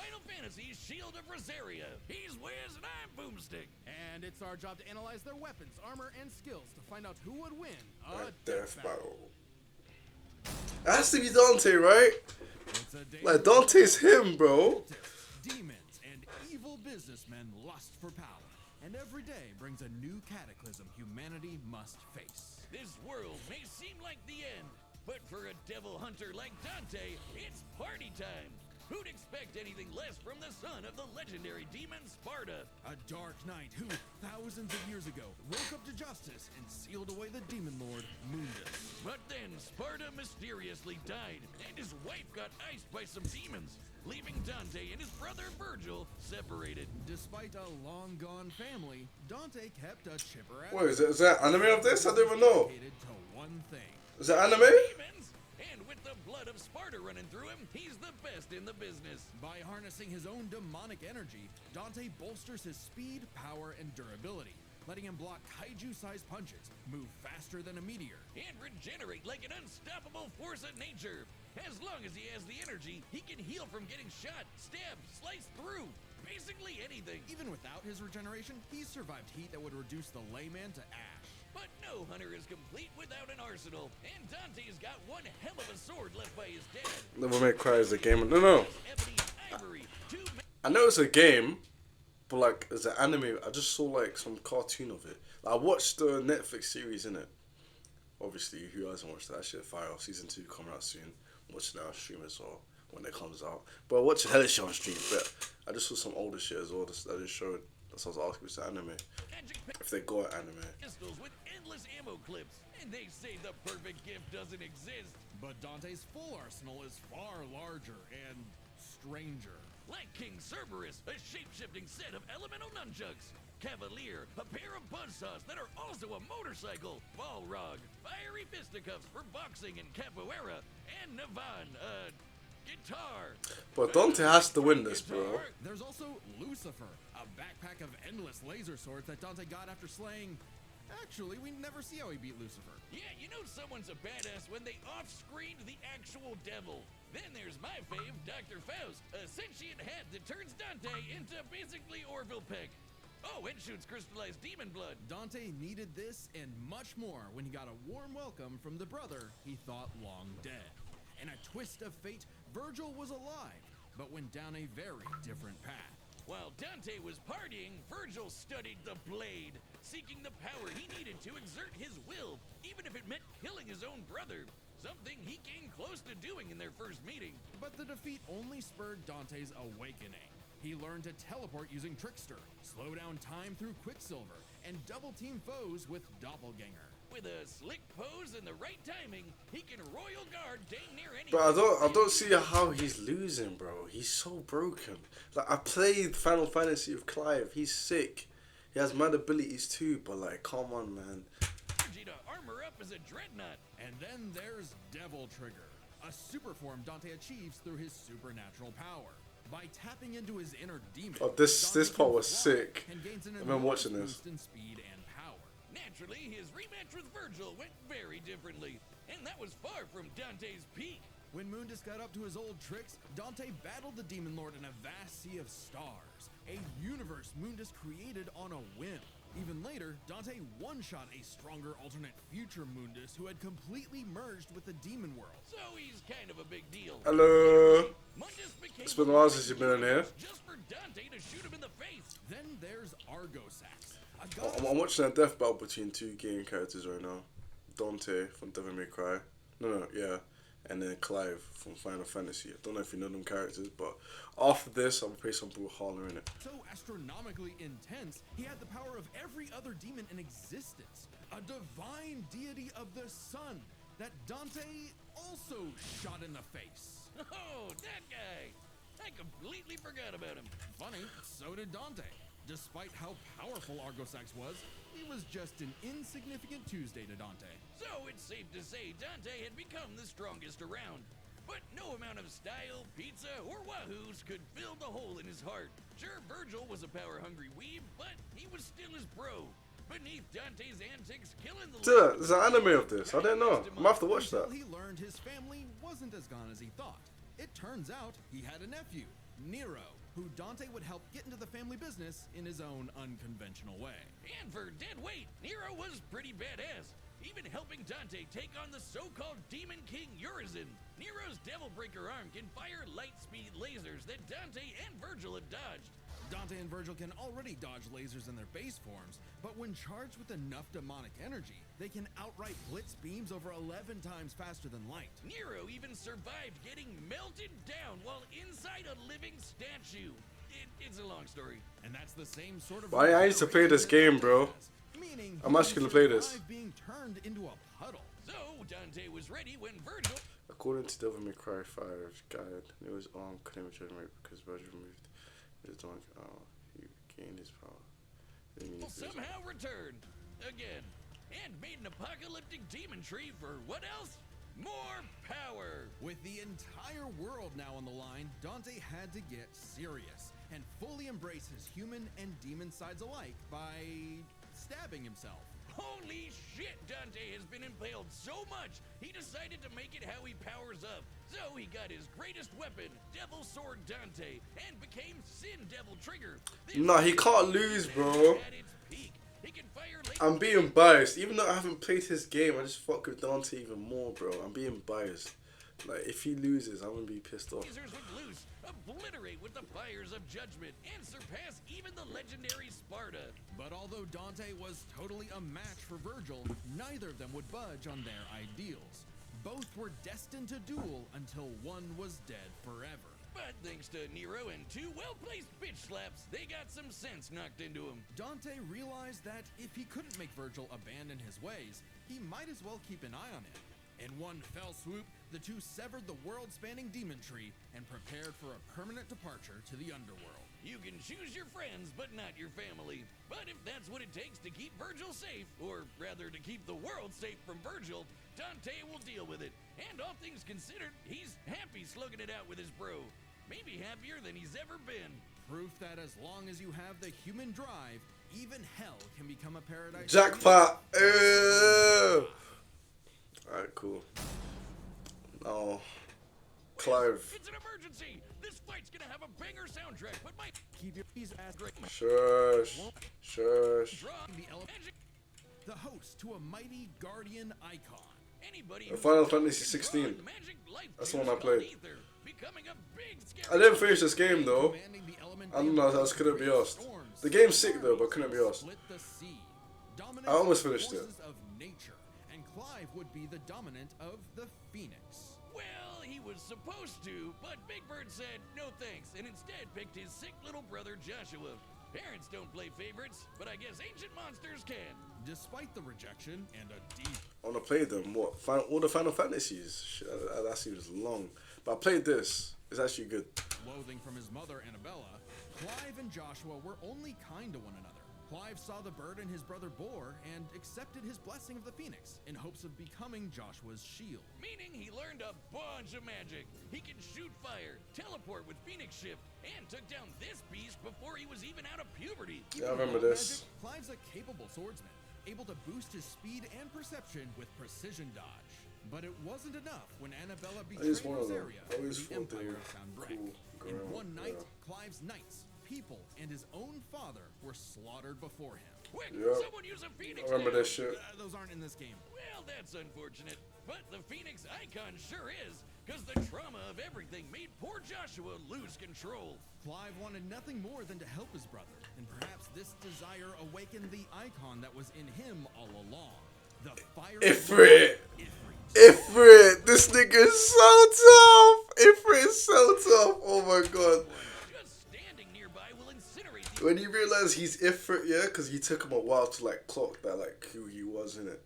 Final Fantasy's Shield of Rosaria. He's Wiz and I'm Boomstick. And it's our job to analyze their weapons, armor, and skills to find out who would win a death battle. It has to be Dante, right? Like, Dante's him, bro. Demons and evil businessmen lust for power. And every day brings a new cataclysm humanity must face. This world may seem like the end, but for a devil hunter like Dante, it's party time. Who'd expect anything less from the son of the legendary demon Sparta? A dark knight who, thousands of years ago, woke up to justice and sealed away the demon lord, Mundus. But then Sparta mysteriously died, and his wife got iced by some demons, leaving Dante and his brother Virgil separated. Despite a long-gone family, Dante kept a chipper at Wait, is that anime of this? I don't even know. To one thing. Is that anime? Demons! And with the blood of Sparta running through him, he's the best in the business. By harnessing his own demonic energy, Dante bolsters his speed, power, and durability, letting him block kaiju-sized punches, move faster than a meteor, and regenerate like an unstoppable force of nature. As long as he has the energy, he can heal from getting shot, stabbed, sliced through. Basically anything. Even without his regeneration, he's survived heat that would reduce the layman to ash. But no hunter is complete without an arsenal, and Dante's got one hell of a sword left by his dad. Devil May Cry is a game. No. I know it's a game, but like, it's an anime. I just saw like some cartoon of it. Like, I watched the Netflix series in it. Obviously, who hasn't watched that shit? Fire season 2 coming out soon. Watch it now on stream as well when it comes out. But I watched hella shit on stream. But I just saw some older shit as well. That just showed. That's what I was asking. If it's anime. If they got anime. Pistols with endless ammo clips, and they say the perfect gift doesn't exist. But Dante's full arsenal is far larger and stranger. Like King Cerberus, a shape-shifting set of elemental nunchucks. Cavalier, a pair of buzzsaws that are also a motorcycle. Balrog, fiery fisticuffs for boxing and capoeira. And Navan, guitar. But Dante has to win this, bro. There's also Lucifer, a backpack of endless laser swords that Dante got after slaying... Actually, we never see how he beat Lucifer. Yeah, you know someone's a badass when they off-screened the actual devil. Then there's my fave, Dr. Faust, a sentient head that turns Dante into basically Orville Peck. Oh, and shoots crystallized demon blood. Dante needed this and much more when he got a warm welcome from the brother he thought long dead. In a twist of fate, Virgil was alive, but went down a very different path. While Dante was partying, Virgil studied the blade, seeking the power he needed to exert his will, even if it meant killing his own brother. Something he came close to doing in their first meeting. But the defeat only spurred Dante's awakening. He learned to teleport using Trickster, slow down time through Quicksilver, and double-team foes with Doppelganger. With a slick pose and the right timing, he can royal guard dang near any. But I don't see how he's losing, bro. He's so broken. Like, I played Final Fantasy with Clive. He's sick. He has mad abilities too, but like, come on, man. To armor up as a dreadnought. And then there's Devil Trigger, a super form Dante achieves through his supernatural power. By tapping into his inner demon. Oh, this part was sick. I've been watching this. In speed and power. Naturally, his rematch with Virgil went very differently, and that was far from Dante's peak. When Mundus got up to his old tricks, Dante battled the Demon Lord in a vast sea of stars, a universe Mundus created on a whim. Even later, Dante one-shot a stronger alternate future Mundus who had completely merged with the demon world. So he's kind of a big deal. Hello. It's been a while since you've been in here. Just for Dante to shoot him in the face. Then there's Argosax. I'm watching a death battle between two game characters right now. Dante from Devil May Cry. Yeah. And then Clive from Final Fantasy. I don't know if you know them characters, but after this, I'm gonna play some Brawlhalla in it. So astronomically intense, he had the power of every other demon in existence. A divine deity of the sun that Dante also shot in the face. Oh, that guy! I completely forgot about him. Funny, so did Dante. Despite how powerful Argosax was, he was just an insignificant Tuesday to Dante. So it's safe to say Dante had become the strongest around. But no amount of style, pizza, or wahoos could fill the hole in his heart. Sure, Virgil was a power-hungry weeb, but he was still his bro. Beneath Dante's antics, killing the... There's an anime of this. I didn't know. I'm gonna have to watch that. Until he learned his family wasn't as gone as he thought. It turns out he had a nephew, Nero, who Dante would help get into the family business in his own unconventional way. And for dead weight, Nero was pretty badass, even helping Dante take on the so-called Demon King Urizen. Nero's Devil Breaker arm can fire light-speed lasers that Dante and Virgil have dodged. Dante and Virgil can already dodge lasers in their base forms, but when charged with enough demonic energy, they can outright blitz beams over 11 times faster than light. Nero even survived getting melted down while inside a living statue. It's a long story. And that's the same sort of... Why I used to play this game, bro. Meaning I'm actually gonna play this. being turned into a puddle. So Dante was ready when Virgil... According to Devil May Cry 5's guide, Nero's arm couldn't regenerate because Virgil removed his dog. He gained his power. will somehow return again and made an apocalyptic demon tree for what else? More power! With the entire world now on the line, Dante had to get serious and fully embrace his human and demon sides alike by stabbing himself. Holy shit, Dante has been impaled so much, he decided to make it how he powers up. So he got his greatest weapon, Devil Sword Dante, and became Sin Devil Trigger. Nah, he can't lose, bro. At its peak, he can fire I'm being biased. Even though I haven't played his game, I just fuck with Dante even more, bro. I'm being biased. Like, if he loses, I'm gonna be pissed off. lasers with loose, obliterate with the fires of judgment, and surpass even the legendary Sparta. But although Dante was totally a match for Virgil, neither of them would budge on their ideals. Both were destined to duel until one was dead forever. But thanks to Nero and two well-placed bitch slaps, they got some sense knocked into him. Dante realized that if he couldn't make Virgil abandon his ways, he might as well keep an eye on him. In one fell swoop, the two severed the world-spanning demon tree and prepared for a permanent departure to the underworld. You can choose your friends, but not your family. But if that's what it takes to keep Virgil safe, or rather to keep the world safe from Virgil, Dante will deal with it. And all things considered, he's happy slugging it out with his bro. Maybe happier than he's ever been. Proof that as long as you have the human drive, even hell can become a paradise. Jackpot! Alright, cool. No. Clive. It's an emergency! This fight's gonna have a banger soundtrack, but my Keep your peace ass great. Shush. Shush. draw magic. The host to a mighty guardian icon. Anybody Final Fantasy 16. magic life That's the one I juice played. called ether, becoming a big I scary didn't finish this game though. Commanding the element I don't know, I just couldn't be asked. The game's sick though, but couldn't be asked. Split the sea. Dominant I almost finished forces of nature, and Clive would be the dominant of the Phoenix. Well, he was supposed to, but Big Bird said no thanks and instead picked his sick little brother Joshua. Parents don't play favorites, but I guess ancient monsters can. Despite the rejection and a deep I wanna play them. What? All the Final Fantasies. Shit, that seems long. But I played this. It's actually good. loathing from his mother Annabella, Clive and Joshua were only kind to one another. Clive saw the bird in his brother Boar and accepted his blessing of the Phoenix in hopes of becoming Joshua's shield. Meaning he learned a bunch of magic. He can shoot fire, teleport with Phoenix Shift, and took down this beast before he was even out of puberty. Yeah, I Even remember without this. magic, Clive's a capable swordsman, able to boost his speed and perception with precision dodge. But it wasn't enough when Annabella betrayed just wanna know. Rosaria I always and the thought they Empire were of Sanbreque. cool In girl, one night, yeah. Clive's knights, people, and his own father were slaughtered before him. Quick, Yep. someone use a Phoenix I remember now. this shit. Those aren't in this game. Well, that's unfortunate. But the Phoenix icon sure is, because the trauma of everything made poor Joshua lose control. Clive wanted nothing more than to help his brother, and perhaps this desire awakened the icon that was in him all along. The fire. Ifrit! Ifrit! This nigga is so tough! Ifrit is so tough! Oh my god. Just standing nearby will incinerate the When you realize he's Ifrit, yeah? Because he took him a while to like clock that, like, who he was in it.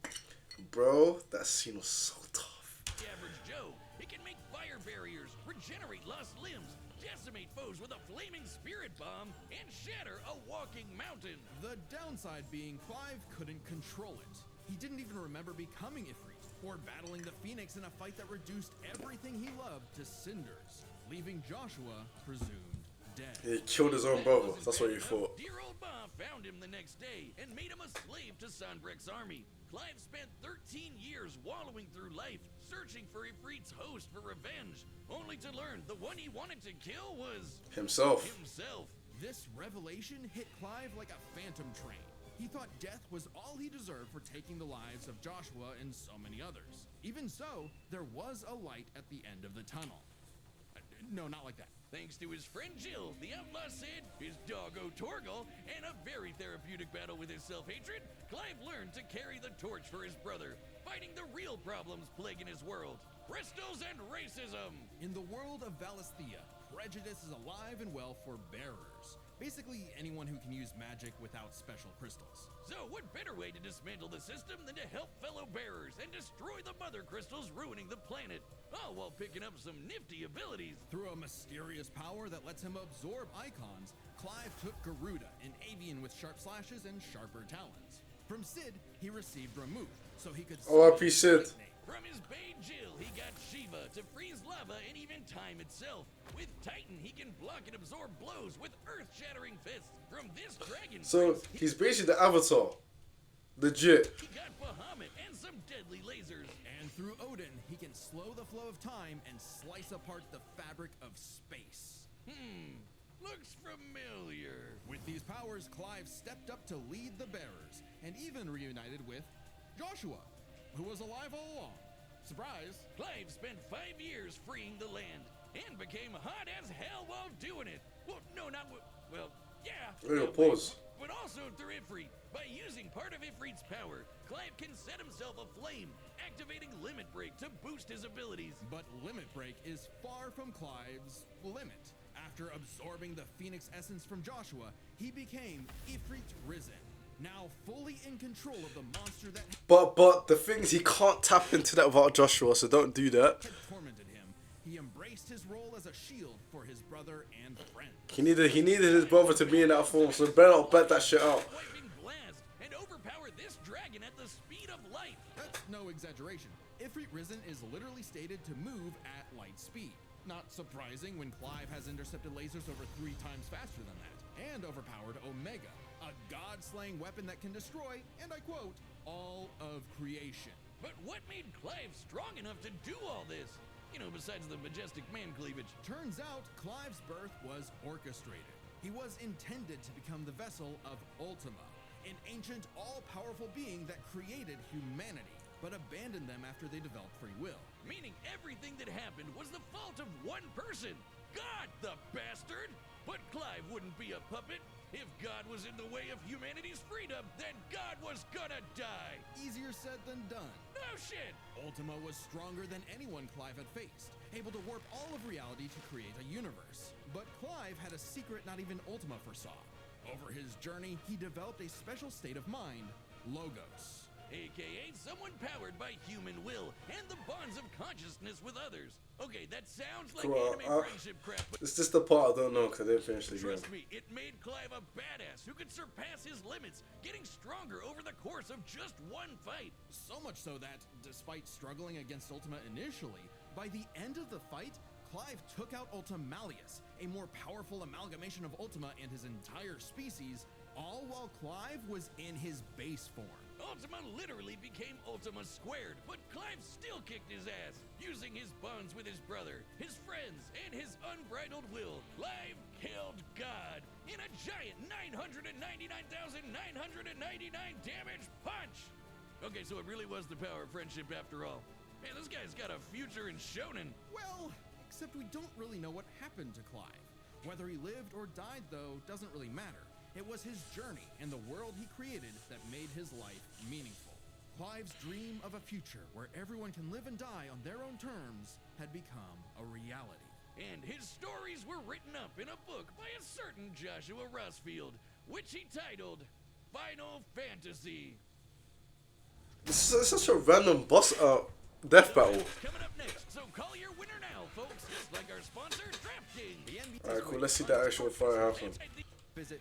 Bro, that scene was so tough. average Joe. It can make fire barriers, regenerate lost limbs, decimate foes with a flaming spirit bomb, and shatter a walking mountain. The downside being Clive couldn't control it. He didn't even remember becoming Ifrit or battling the Phoenix in a fight that reduced everything he loved to cinders, leaving Joshua presumed dead. He killed his own brother. That's what you thought. Dear old Ma found him the next day and made him a slave to Sanbreque's army. Clive spent 13 years wallowing through life, searching for Ifrit's host for revenge, only to learn the one he wanted to kill was Himself. This revelation hit Clive like a phantom train. He thought death was all he deserved for taking the lives of Joshua and so many others. Even so, there was a light at the end of the tunnel. No, not like that. Thanks to his friend Jill, the outlaw Sid, his doggo Torgal, and a very therapeutic battle with his self-hatred, Clive learned to carry the torch for his brother, fighting the real problems plaguing his world: crystals and racism. In the world of Valisthea, prejudice is alive and well for bearers. Basically, anyone who can use magic without special crystals. So what better way to dismantle the system than to help fellow bearers and destroy the mother crystals ruining the planet, all while picking up some nifty abilities. Through a mysterious power that lets him absorb icons, Clive took Garuda, an avian with sharp slashes and sharper talons. From Sid, he received Remove, so he could R.I.P. Sid. From his bae Jill, he got Shiva to freeze lava and even time itself. With Titan, he can block and absorb blows with earth-shattering fists. From this dragon So prince, he's basically the Avatar. Legit. he got Bahamut and some deadly lasers. And through Odin, he can slow the flow of time and slice apart the fabric of space. Looks familiar. With these powers, Clive stepped up to lead the bearers, and even reunited with Joshua, who was alive all along. Surprise! Clive spent 5 years freeing the land and became hot as hell while doing it. Well, no, not well, yeah. Pause. But also through Ifrit. By using part of Ifrit's power, Clive can set himself aflame, activating Limit Break to boost his abilities. But Limit Break is far from Clive's limit. After absorbing the Phoenix essence from Joshua, he became Ifrit Risen, now fully in control of the monster that But the thing is, he can't tap into that without Joshua, so don't do that. had tormented him. He embraced his role as a shield for his brother and friend. He needed his brother to be in that form, so better not bet that shit out. Wiping blast and overpower this dragon at the speed of light. That's no exaggeration. Ifrit Risen is literally stated to move at light speed. Not surprising when Clive has intercepted lasers over 3 times faster than that, and overpowered Omega, a god-slaying weapon that can destroy, and I quote, all of creation. But what made Clive strong enough to do all this? You know, besides the majestic man cleavage. Turns out, Clive's birth was orchestrated. He was intended to become the vessel of Ultima, an ancient, all-powerful being that created humanity, but abandoned them after they developed free will. Meaning everything that happened was the fault of one person. God, the bastard! But Clive wouldn't be a puppet. If God was in the way of humanity's freedom, then God was gonna die. Easier said than done. No shit! Ultima was stronger than anyone Clive had faced, able to warp all of reality to create a universe. But Clive had a secret not even Ultima foresaw. Over his journey, he developed a special state of mind, Logos. AKA someone powered by human will and the bonds of consciousness with others. Okay, that sounds like Cool, anime friendship crap, but It's just the part I don't know, because I didn't finish the game. trust me, it made Clive a badass who could surpass his limits, getting stronger over the course of just one fight. So much so that, despite struggling against Ultima initially, by the end of the fight, Clive took out Ultimalius, a more powerful amalgamation of Ultima and his entire species, all while Clive was in his base form. Ultima literally became Ultima squared, but Clive still kicked his ass. Using his bonds with his brother, his friends, and his unbridled will, Clive killed God in a giant 999,999 damage punch. Okay, so it really was the power of friendship after all. Man, this guy's got a future in shonen. Well, except we don't really know what happened to Clive. Whether he lived or died, though, doesn't really matter. It was his journey and the world he created that made his life meaningful. Clive's dream of a future where everyone can live and die on their own terms had become a reality. And his stories were written up in a book by a certain Joshua Rossfield, which he titled Final Fantasy. This is such a random death battle. Coming up next, so call your winner now, folks. Just like our sponsor, DraftKings. The Alright, cool. Let's see that actual fight happen. Visit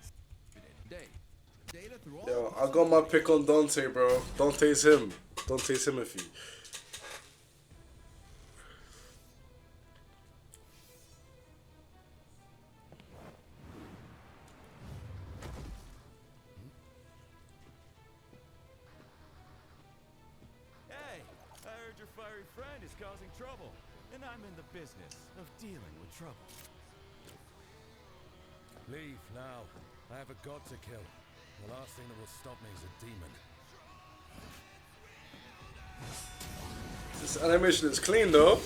Day. Data through all Yo, I got my pick on Dante, bro. Dante's him. Dante's Timothy. your fiery friend is causing trouble, and I'm in the business of dealing with trouble. Leave now. I have a god to kill. The last thing that will stop me is a demon. This animation is clean though.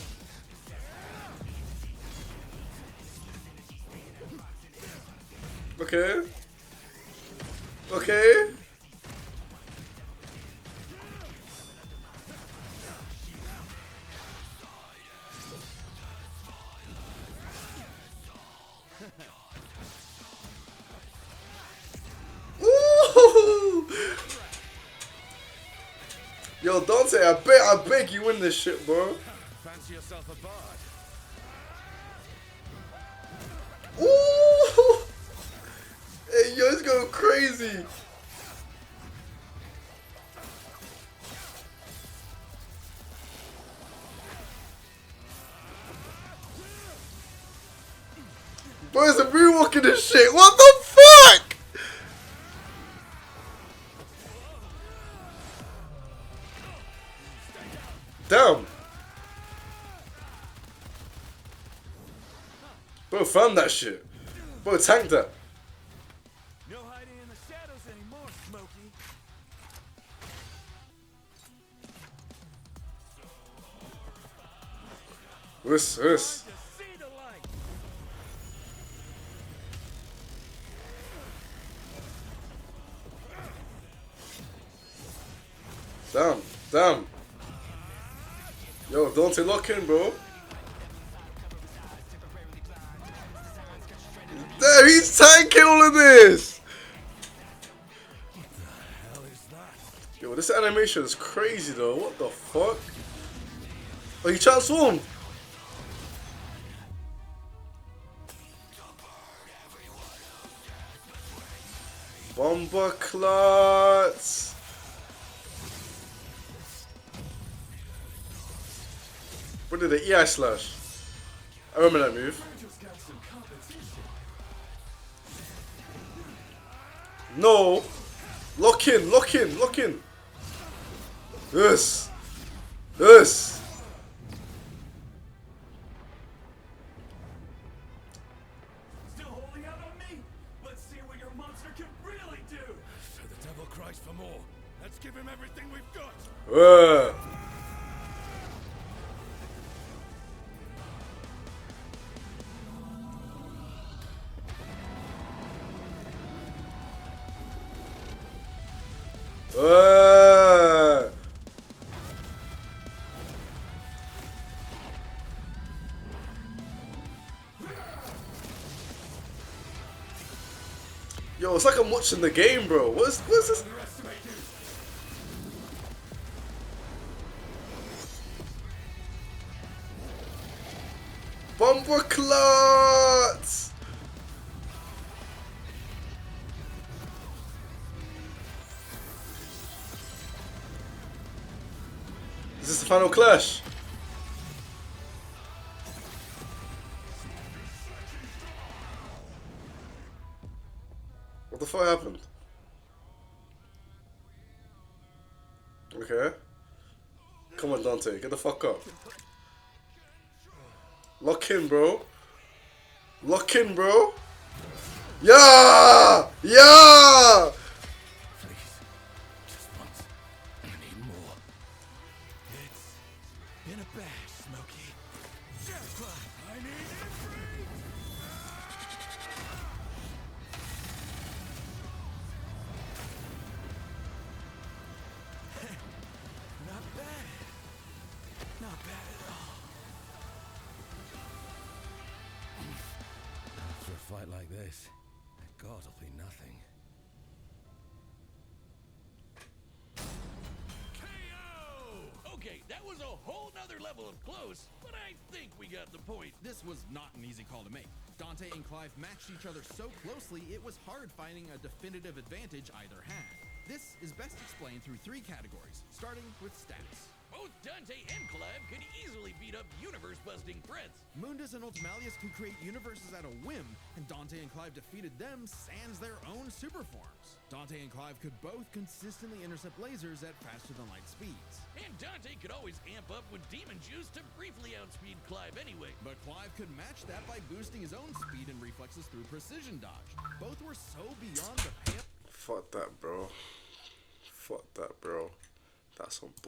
Okay. Okay. Ooh. Yo, Dante, I beg you win this shit, bro. Fancy yourself a bard? Ooh. Hey, yo, it's going crazy. Bro, it's a moonwalking this shit. What the fuck? Damn. Bro, found that shit. Bro, tanked that. No hiding in the shadows anymore, Smokey. This. To see the light. Damn, damn. Yo, Dante, lock in, bro. Damn, he's tanking all of this. Hell is that? Yo, this animation is crazy though. What the fuck? Oh, he transformed. Bomber clots. What did the EI slash? I remember that move. No. Lock in, lock in, lock in. Yes. Yes. Still holding out on me? Let's see what your monster can really do. So the devil cries for more. Let's give him everything we've got. Yo, it's like I'm watching the game, bro. What's this? Bomber clots. Is this the final clash? What the fuck happened? Okay. Come on, Dante. Get the fuck up. Lock in, bro. Lock in, bro. Yeah! Yeah! Please. Just once. I need more. It's been a bash, Smokey. Yeah, Clive. I need Ffxvi. Not bad. Not bad at all. After a fight like this, that god will be nothing. KO! Okay, that was a whole nother level of close, but I think we got the point. This was not an easy call to make. Dante and Clive matched each other so closely, it was hard finding a definitive advantage either had. This is best explained through three categories, starting with stats. Both Dante and Clive could easily beat up universe-busting threats. Mundus and Ultimalius could create universes at a whim, and Dante and Clive defeated them sans their own super forms. Dante and Clive could both consistently intercept lasers at faster-than-light speeds. And Dante could always amp up with demon juice to briefly outspeed Clive anyway. But Clive could match that by boosting his own speed and reflexes through precision dodge. Both were so beyond the pale. Fuck that, bro. Fuck that, bro. That's some